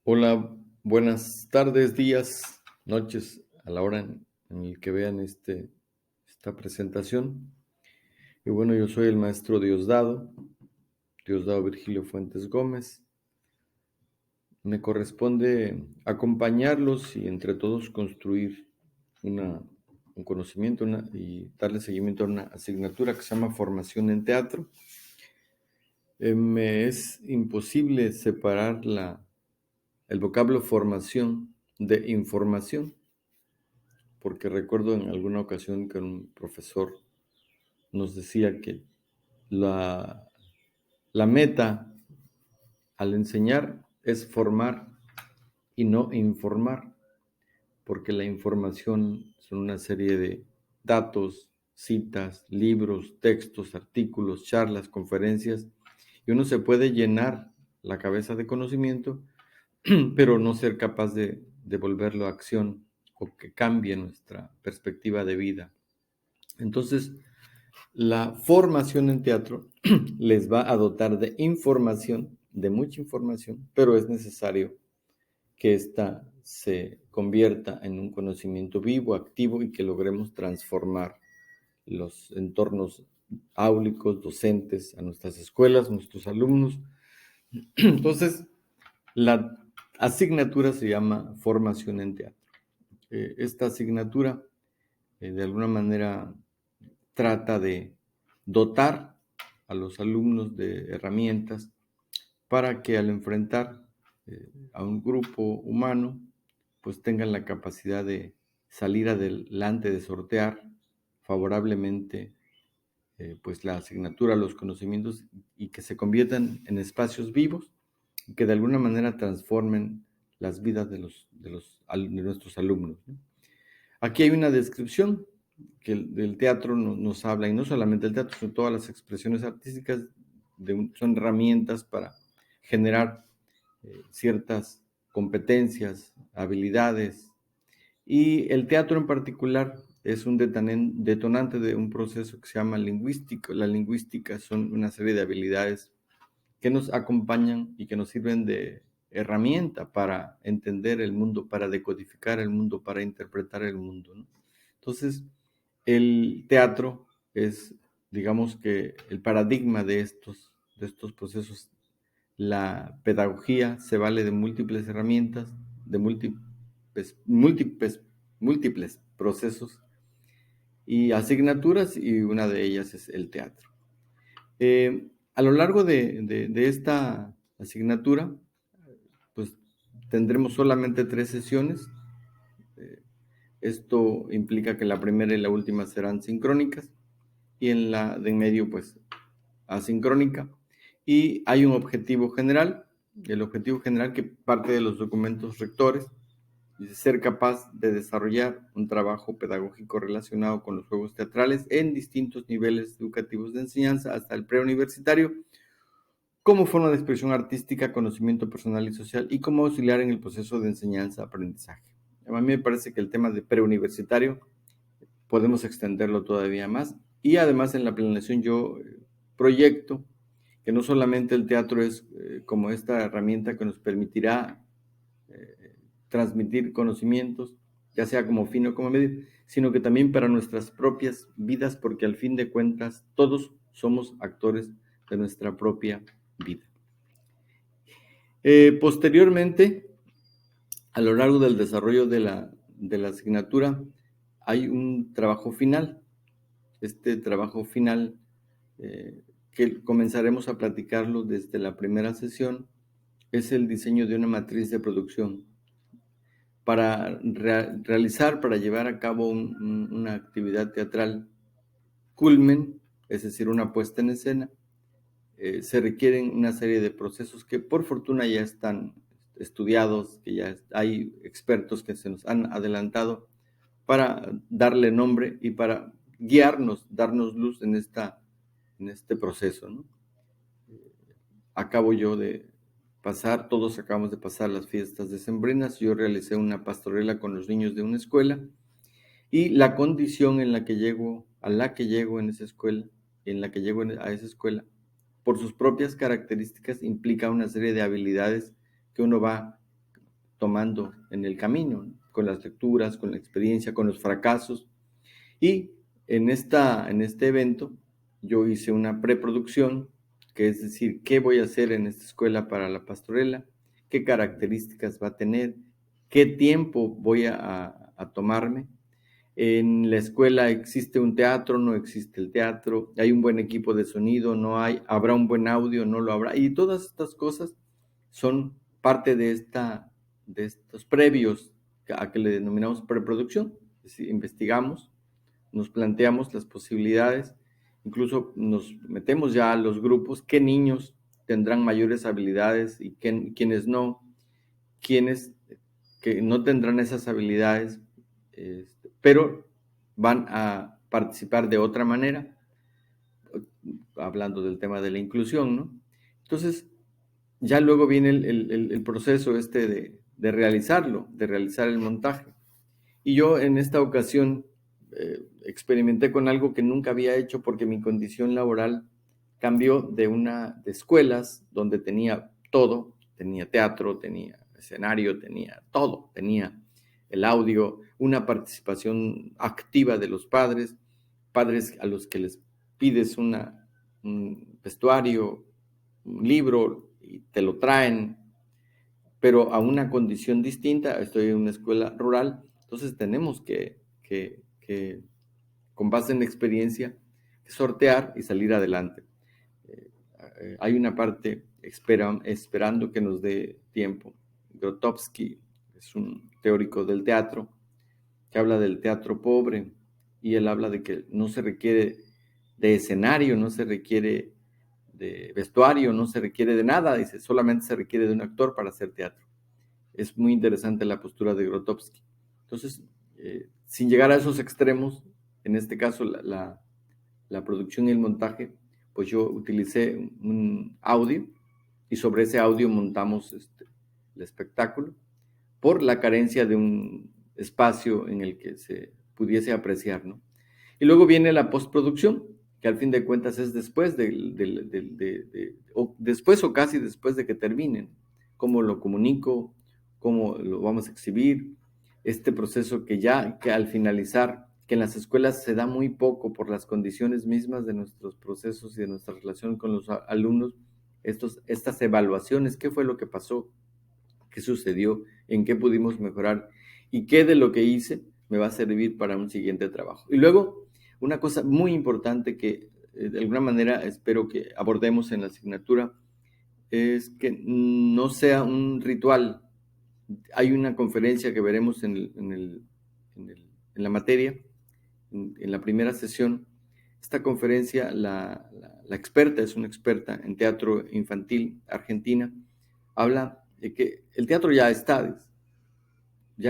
Hola, buenas tardes, días, noches, a la hora en el que vean esta presentación. Y bueno, yo soy el maestro Diosdado Virgilio Fuentes Gómez. Me corresponde acompañarlos y entre todos construir un conocimiento y darle seguimiento a una asignatura que se llama Formación en Teatro. Me es imposible separar el vocablo formación de información, porque recuerdo en alguna ocasión que un profesor nos decía que la, la meta al enseñar es formar y no informar, porque la información son una serie de datos, citas, libros, textos, artículos, charlas, conferencias, y uno se puede llenar la cabeza de conocimiento, pero no ser capaz de volverlo a acción o que cambie nuestra perspectiva de vida. Entonces, la formación en teatro les va a dotar de información, de mucha información, pero es necesario que ésta se convierta en un conocimiento vivo, activo y que logremos transformar los entornos áulicos, docentes, a nuestras escuelas, nuestros alumnos. Entonces, la asignatura se llama Formación en Teatro. Esta asignatura, de alguna manera, trata de dotar a los alumnos de herramientas para que al enfrentar a un grupo humano, pues tengan la capacidad de salir adelante, de sortear favorablemente pues la asignatura, los conocimientos y que se conviertan en espacios vivos y que de alguna manera transformen las vidas de nuestros alumnos, ¿no? Aquí hay una descripción que del teatro nos habla, y no solamente el teatro, sino todas las expresiones artísticas son herramientas para generar ciertas competencias, habilidades, y el teatro en particular es un detonante de un proceso que se llama lingüístico. La lingüística son una serie de habilidades que nos acompañan y que nos sirven de herramienta para entender el mundo, para decodificar el mundo, para interpretar el mundo, ¿no? Entonces, el teatro es, digamos que, el paradigma de estos procesos. La pedagogía se vale de múltiples herramientas, de múltiples procesos y asignaturas, y una de ellas es el teatro. A lo largo de esta asignatura, pues tendremos solamente 3 sesiones. Esto implica que la primera y la última serán sincrónicas y en la de en medio, pues, asincrónica. Y hay un objetivo general, el objetivo general que parte de los documentos rectores, es ser capaz de desarrollar un trabajo pedagógico relacionado con los juegos teatrales en distintos niveles educativos de enseñanza hasta el preuniversitario, como forma de expresión artística, conocimiento personal y social, y como auxiliar en el proceso de enseñanza-aprendizaje. A mí me parece que el tema de preuniversitario podemos extenderlo todavía más, y además en la planeación yo proyecto que no solamente el teatro es como esta herramienta que nos permitirá transmitir conocimientos, ya sea como fin o como medio, sino que también para nuestras propias vidas, porque al fin de cuentas todos somos actores de nuestra propia vida. Posteriormente, a lo largo del desarrollo de la asignatura, hay un trabajo final. Este trabajo final, que comenzaremos a platicarlo desde la primera sesión, es el diseño de una matriz de producción. Para para llevar a cabo una actividad teatral culmen, es decir, una puesta en escena, se requieren una serie de procesos que por fortuna ya están estudiados, que ya hay expertos que se nos han adelantado para darle nombre y para guiarnos, darnos luz en este proceso, ¿no? Acabo yo de pasar, todos acabamos de pasar las fiestas decembrinas. Yo realicé una pastorela con los niños de una escuela, y la condición en la que llego, en esa escuela, en la que llego a esa escuela, por sus propias características, implica una serie de habilidades que uno va tomando en el camino, ¿no? Con las lecturas, con la experiencia, con los fracasos. Y en este evento yo hice una preproducción, que es decir, qué voy a hacer en esta escuela para la pastorela, qué características va a tener, qué tiempo voy a tomarme. En la escuela existe un teatro, no existe el teatro, hay un buen equipo de sonido, no hay, habrá un buen audio, no lo habrá. Y todas estas cosas son parte de estos previos a que le denominamos preproducción. Es decir, investigamos, nos planteamos las posibilidades, incluso nos metemos ya a los grupos, qué niños tendrán mayores habilidades y quiénes no, quiénes que no tendrán esas habilidades, pero van a participar de otra manera, hablando del tema de la inclusión, ¿no? Entonces, ya luego viene el proceso de realizarlo, de realizar el montaje. Y yo en esta ocasión experimenté con algo que nunca había hecho porque mi condición laboral cambió de escuelas donde tenía todo, tenía teatro, tenía escenario, tenía todo, tenía el audio, una participación activa de los padres, padres a los que les pides un vestuario, un libro y te lo traen, pero a una condición distinta. Estoy en una escuela rural, entonces tenemos que con base en experiencia, sortear y salir adelante. Hay una parte esperando que nos dé tiempo. Grotowski es un teórico del teatro que habla del teatro pobre y él habla de que no se requiere de escenario, no se requiere de vestuario, no se requiere de nada, dice, solamente se requiere de un actor para hacer teatro. Es muy interesante la postura de Grotowski. Entonces, sin llegar a esos extremos, en este caso la producción y el montaje, pues yo utilicé un audio y sobre ese audio montamos el espectáculo por la carencia de un espacio en el que se pudiese apreciar, ¿no? Y luego viene la postproducción, que al fin de cuentas es después después o casi después de que terminen. Cómo lo comunico, cómo lo vamos a exhibir, este proceso que al finalizar, que en las escuelas se da muy poco por las condiciones mismas de nuestros procesos y de nuestra relación con los alumnos, estas evaluaciones, qué fue lo que pasó, qué sucedió, en qué pudimos mejorar y qué de lo que hice me va a servir para un siguiente trabajo. Y luego, una cosa muy importante que de alguna manera espero que abordemos en la asignatura es que no sea un ritual. Hay una conferencia que veremos en la materia, en la primera sesión. Esta conferencia, la experta, es una experta en teatro infantil argentina, habla de que el teatro ya ha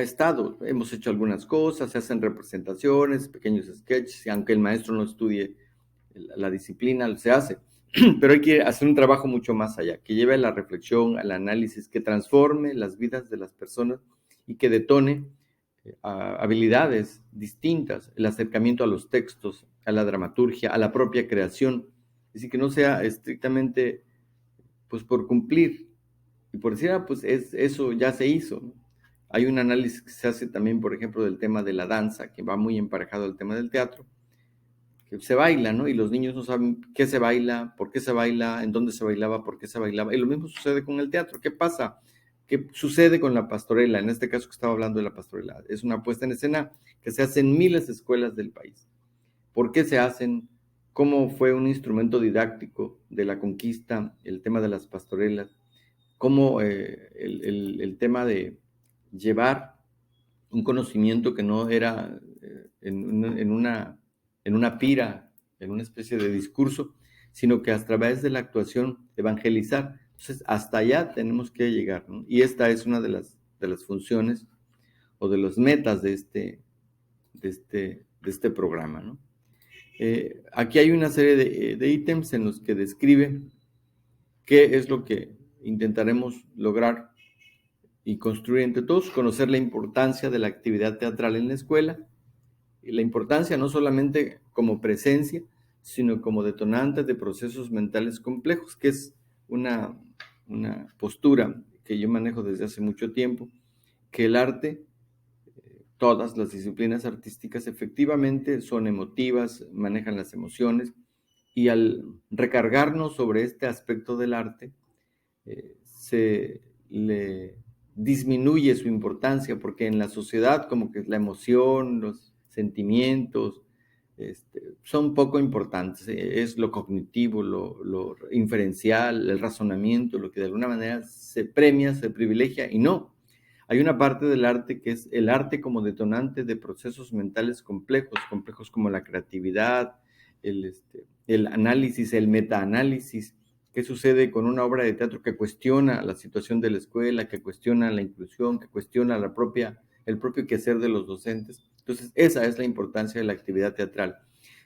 estado, hemos hecho algunas cosas, se hacen representaciones, pequeños sketches, aunque el maestro no estudie la disciplina, se hace, pero hay que hacer un trabajo mucho más allá, que lleve a la reflexión, al análisis, que transforme las vidas de las personas y que detone habilidades distintas, el acercamiento a los textos, a la dramaturgia, a la propia creación, es decir, que no sea estrictamente pues por cumplir y por decir, pues eso ya se hizo, ¿no? Hay un análisis que se hace también, por ejemplo, del tema de la danza, que va muy emparejado al tema del teatro, que se baila, ¿no? Y los niños no saben qué se baila, por qué se baila, en dónde se bailaba, por qué se bailaba. Y lo mismo sucede con el teatro. ¿Qué pasa? ¿Qué sucede con la pastorela? En este caso que estaba hablando de la pastorela. Es una puesta en escena que se hace en miles de escuelas del país. ¿Por qué se hacen? ¿Cómo fue un instrumento didáctico de la conquista, el tema de las pastorelas? ¿Cómo el tema de llevar un conocimiento que no era en una pira, en una especie de discurso, sino que a través de la actuación evangelizar? Entonces, hasta allá tenemos que llegar, ¿no? Y esta es una de las funciones o de las metas de este programa, ¿no? Aquí hay una serie de ítems en los que describe qué es lo que intentaremos lograr y construir entre todos, conocer la importancia de la actividad teatral en la escuela, y la importancia no solamente como presencia, sino como detonante de procesos mentales complejos, que es una postura que yo manejo desde hace mucho tiempo, que el arte, todas las disciplinas artísticas efectivamente son emotivas, manejan las emociones, y al recargarnos sobre este aspecto del arte, se le disminuye su importancia, porque en la sociedad como que la emoción, los sentimientos, son poco importantes. Es lo cognitivo, lo inferencial, el razonamiento, lo que de alguna manera se premia, se privilegia, y no. Hay una parte del arte que es el arte como detonante de procesos mentales complejos, complejos como la creatividad, el análisis, el metaanálisis. ¿Qué sucede con una obra de teatro que cuestiona la situación de la escuela, que cuestiona la inclusión, que cuestiona el propio quehacer de los docentes? Entonces, esa es la importancia de la actividad teatral.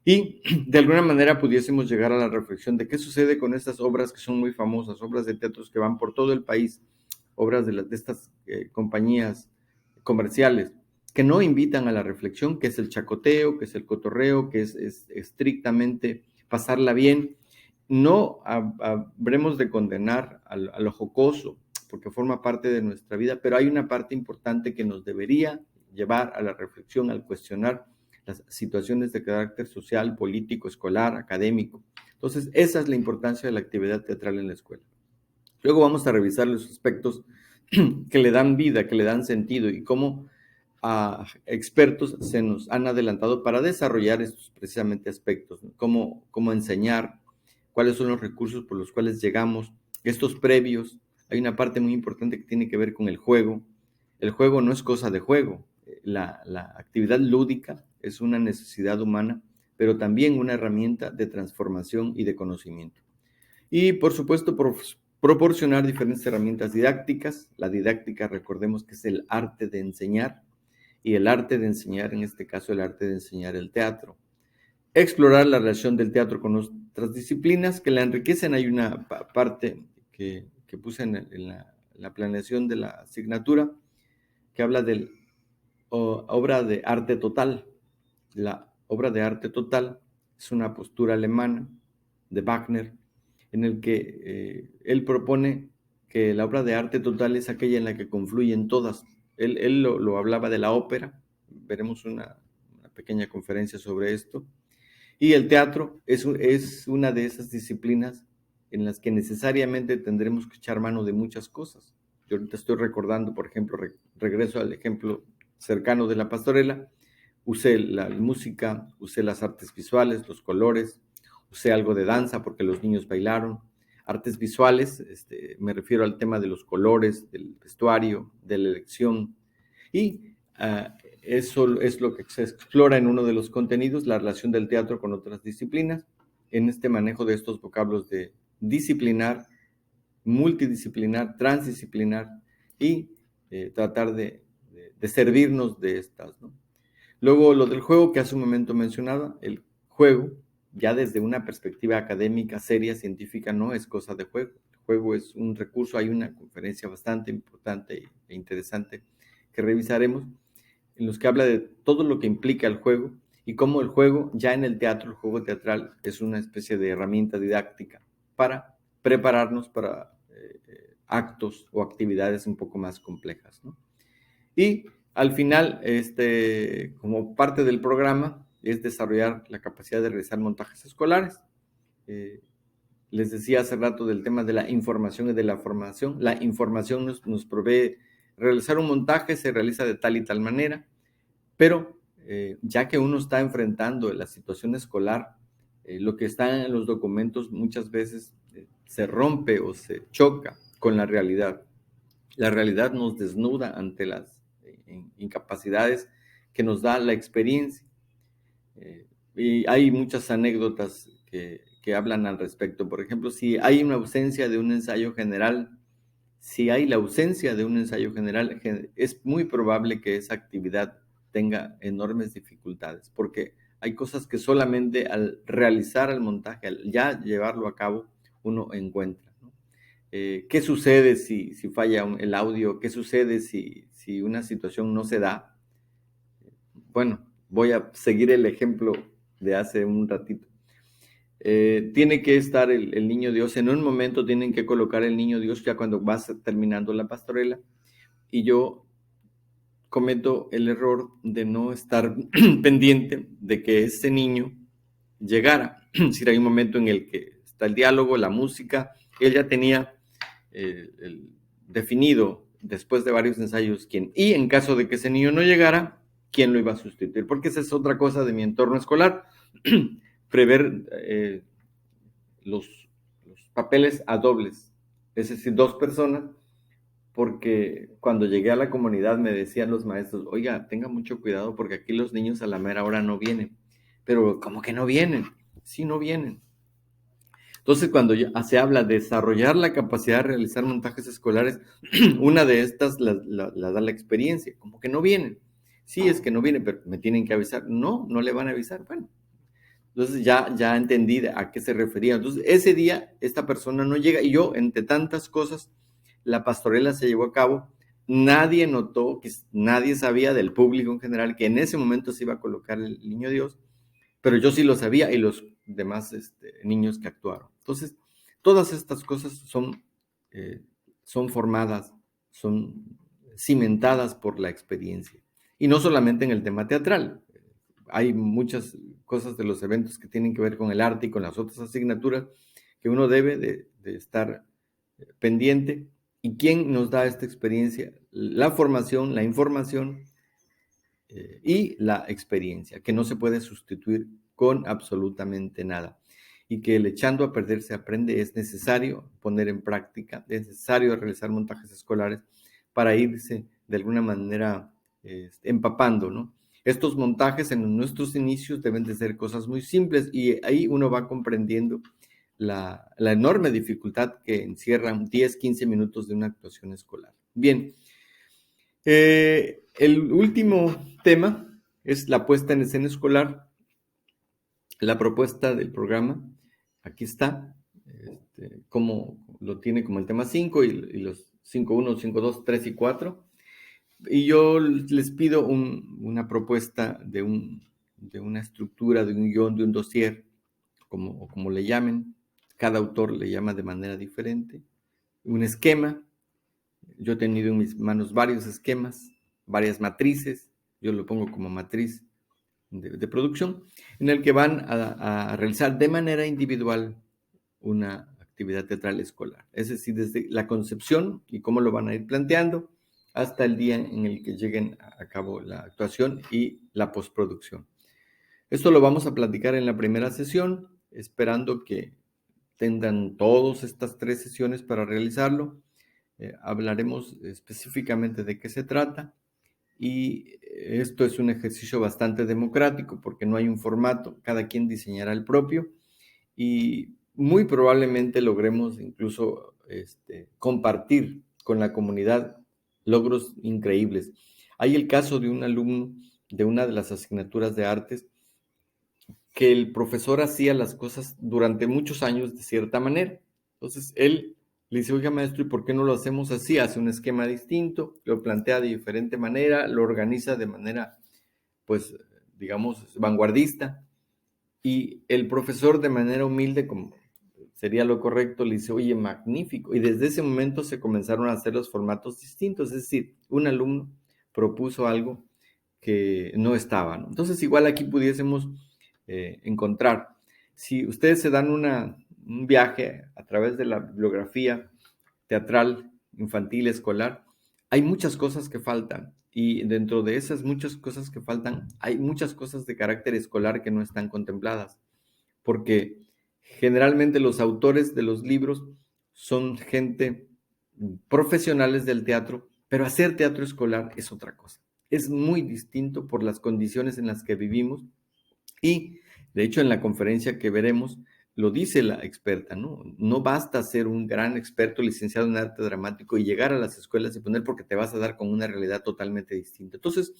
Y de alguna manera pudiésemos llegar a la reflexión de qué sucede con estas obras que son muy famosas, obras de teatros que van por todo el país, obras de estas compañías comerciales, que no invitan a la reflexión, que es el chacoteo, que es el cotorreo, que es estrictamente pasarla bien. No habremos de condenar a lo jocoso, porque forma parte de nuestra vida, pero hay una parte importante que nos debería llevar a la reflexión, al cuestionar las situaciones de carácter social, político, escolar, académico. Entonces, esa es la importancia de la actividad teatral en la escuela. Luego vamos a revisar los aspectos que le dan vida, que le dan sentido, y cómo expertos se nos han adelantado para desarrollar estos precisamente aspectos, ¿no? Cómo enseñar, cuáles son los recursos por los cuales llegamos, estos previos. Hay una parte muy importante que tiene que ver con el juego. El juego no es cosa de juego. La actividad lúdica es una necesidad humana, pero también una herramienta de transformación y de conocimiento. Y, por supuesto, proporcionar diferentes herramientas didácticas. La didáctica, recordemos que es el arte de enseñar, y el arte de enseñar, en este caso, el arte de enseñar el teatro. Explorar la relación del teatro con otras disciplinas que la enriquecen. Hay una parte que puse en la planeación de la asignatura que habla de obra de arte total. La obra de arte total es una postura alemana de Wagner, en el que él propone que la obra de arte total es aquella en la que confluyen todas. Él lo hablaba de la ópera, veremos una pequeña conferencia sobre esto, y el teatro es una de esas disciplinas en las que necesariamente tendremos que echar mano de muchas cosas. Yo ahorita estoy recordando, por ejemplo, regreso al ejemplo cercano de la pastorela, usé la música, usé las artes visuales, los colores, usé algo de danza porque los niños bailaron. Artes visuales, me refiero al tema de los colores, del vestuario, de la elección. Y eso es lo que se explora en uno de los contenidos, la relación del teatro con otras disciplinas, en este manejo de estos vocablos de disciplinar, multidisciplinar, transdisciplinar, y tratar de servirnos de estas, ¿no? Luego, lo del juego que hace un momento mencionaba, el juego, ya desde una perspectiva académica, seria, científica, no es cosa de juego. El juego es un recurso. Hay una conferencia bastante importante e interesante que revisaremos, en los que habla de todo lo que implica el juego y cómo el juego, ya en el teatro, el juego teatral, es una especie de herramienta didáctica para prepararnos para actos o actividades un poco más complejas, ¿no? Y al final, como parte del programa, es desarrollar la capacidad de realizar montajes escolares. Les decía hace rato del tema de la información y de la formación. La información nos provee realizar un montaje, se realiza de tal y tal manera, pero ya que uno está enfrentando la situación escolar, lo que está en los documentos muchas veces se rompe o se choca con la realidad. La realidad nos desnuda ante las incapacidades que nos da la experiencia. Y hay muchas anécdotas que hablan al respecto. Por ejemplo, si hay una ausencia de un ensayo general, si hay la ausencia de un ensayo general, es muy probable que esa actividad tenga enormes dificultades, porque hay cosas que solamente al realizar el montaje, al ya llevarlo a cabo, uno encuentra, ¿no? ¿Qué sucede si falla el audio? ¿Qué sucede si una situación no se da? Bueno, voy a seguir el ejemplo de hace un ratito. Tiene que estar el niño Dios. En un momento tienen que colocar el niño Dios ya cuando vas terminando la pastorela. Y yo cometo el error de no estar pendiente de que ese niño llegara. Es decir, hay un momento en el que está el diálogo, la música. Él ya tenía definido, después de varios ensayos, quién. Y en caso de que ese niño no llegara, quién lo iba a sustituir. Porque esa es otra cosa de mi entorno escolar. Prever los papeles a dobles. Es decir, dos personas, porque cuando llegué a la comunidad me decían los maestros, oiga, tenga mucho cuidado porque aquí los niños a la mera hora no vienen. Pero, ¿cómo que no vienen? Sí, no vienen. Entonces, cuando ya se habla de desarrollar la capacidad de realizar montajes escolares, una de estas la da la experiencia. ¿Cómo que no vienen? Sí, es que no vienen, pero me tienen que avisar. No, no le van a avisar. Bueno, entonces ya entendí a qué se refería. Entonces, ese día esta persona no llega y yo, entre tantas cosas, la pastorela se llevó a cabo. Nadie notó, que nadie sabía del público en general que en ese momento se iba a colocar el niño Dios, pero yo sí lo sabía y los demás niños que actuaron. Entonces, todas estas cosas son formadas, son cimentadas por la experiencia. Y no solamente en el tema teatral. Hay muchas cosas de los eventos que tienen que ver con el arte y con las otras asignaturas que uno debe de estar pendiente. ¿Y quién nos da esta experiencia? La formación, la información y la experiencia, que no se puede sustituir con absolutamente nada. Y que el echando a perder se aprende, es necesario poner en práctica, es necesario realizar montajes escolares para irse de alguna manera empapando, ¿no? Estos montajes en nuestros inicios deben de ser cosas muy simples y ahí uno va comprendiendo la enorme dificultad que encierran 10, 15 minutos de una actuación escolar. Bien, el último tema es la puesta en escena escolar, la propuesta del programa. Aquí está, como lo tiene como el tema 5 y los 5.1, 5.2, 3 y 4. Y yo les pido una propuesta de una estructura, de un guión, de un dossier, como le llamen. Cada autor le llama de manera diferente. Un esquema. Yo he tenido en mis manos varios esquemas, varias matrices. Yo lo pongo como matriz de producción, en el que van a realizar de manera individual una actividad teatral escolar. Es decir, desde la concepción y cómo lo van a ir planteando hasta el día en el que lleguen a cabo la actuación y la postproducción. Esto lo vamos a platicar en la primera sesión, esperando que tengan todas estas 3 sesiones para realizarlo. Hablaremos específicamente de qué se trata. Y esto es un ejercicio bastante democrático porque no hay un formato, cada quien diseñará el propio y muy probablemente logremos incluso compartir con la comunidad logros increíbles. Hay el caso de un alumno de una de las asignaturas de artes que el profesor hacía las cosas durante muchos años de cierta manera. Entonces él le dice, oiga maestro, ¿y por qué no lo hacemos así? Hace un esquema distinto, lo plantea de diferente manera, lo organiza de manera, pues, digamos, vanguardista. Y el profesor de manera humilde, como sería lo correcto, le dice, oye, magnífico. Y desde ese momento se comenzaron a hacer los formatos distintos. Es decir, un alumno propuso algo que no estaba, ¿no? Entonces, igual aquí pudiésemos encontrar. Si ustedes se dan un viaje a través de la bibliografía teatral, infantil, escolar, hay muchas cosas que faltan. Y dentro de esas muchas cosas que faltan, hay muchas cosas de carácter escolar que no están contempladas. Porque generalmente los autores de los libros son gente profesionales del teatro, pero hacer teatro escolar es otra cosa. Es muy distinto por las condiciones en las que vivimos y, de hecho, en la conferencia que veremos, lo dice la experta, ¿no? No basta ser un gran experto licenciado en arte dramático y llegar a las escuelas y poner porque te vas a dar con una realidad totalmente distinta. Entonces,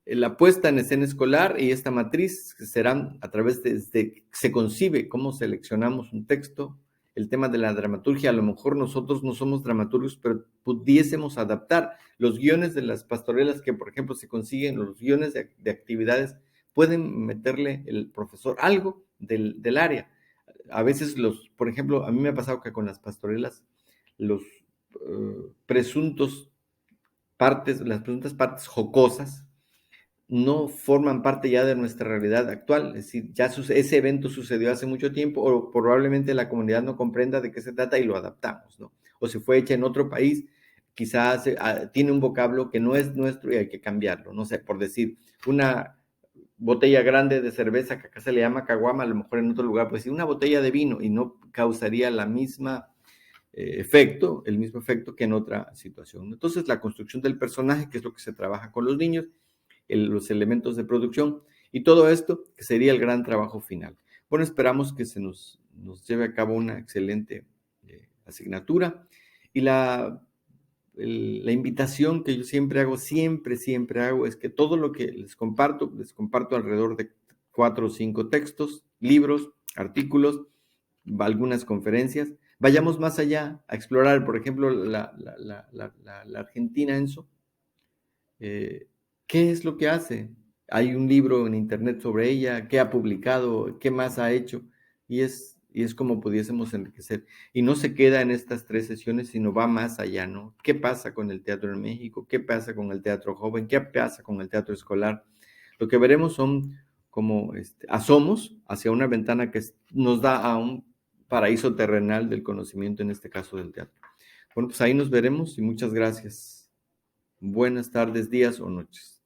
la puesta en escena escolar y esta matriz serán a través de se concibe cómo seleccionamos un texto, el tema de la dramaturgia. A lo mejor nosotros no somos dramaturgos, pero pudiésemos adaptar los guiones de las pastorelas que, por ejemplo, se consiguen, los guiones de actividades, pueden meterle el profesor algo del área. A veces por ejemplo, a mí me ha pasado que con las pastorelas, los presuntos las presuntas partes jocosas, no forman parte ya de nuestra realidad actual. Es decir, ya ese evento sucedió hace mucho tiempo o probablemente la comunidad no comprenda de qué se trata y lo adaptamos, ¿no? O si fue hecha en otro país, quizás tiene un vocablo que no es nuestro y hay que cambiarlo. No sé, por decir, una botella grande de cerveza que acá se le llama caguama, a lo mejor en otro lugar, pues sí, una botella de vino y no causaría la misma el mismo efecto que en otra situación. Entonces, la construcción del personaje, que es lo que se trabaja con los niños, los elementos de producción y todo esto, que sería el gran trabajo final. Bueno, esperamos que se nos lleve a cabo una excelente asignatura y la invitación que yo siempre hago, siempre hago, es que todo lo que les comparto alrededor de 4 o 5 textos, libros, artículos, algunas conferencias. Vayamos más allá a explorar, por ejemplo, la Argentina, Enzo. ¿Qué es lo que hace? Hay un libro en internet sobre ella, qué ha publicado, qué más ha hecho, y es como pudiésemos enriquecer. Y no se queda en estas 3 sesiones, sino va más allá, ¿no? ¿Qué pasa con el teatro en México? ¿Qué pasa con el teatro joven? ¿Qué pasa con el teatro escolar? Lo que veremos son como asomos hacia una ventana que nos da a un paraíso terrenal del conocimiento, en este caso del teatro. Bueno, pues ahí nos veremos y muchas gracias. Buenas tardes, días o noches.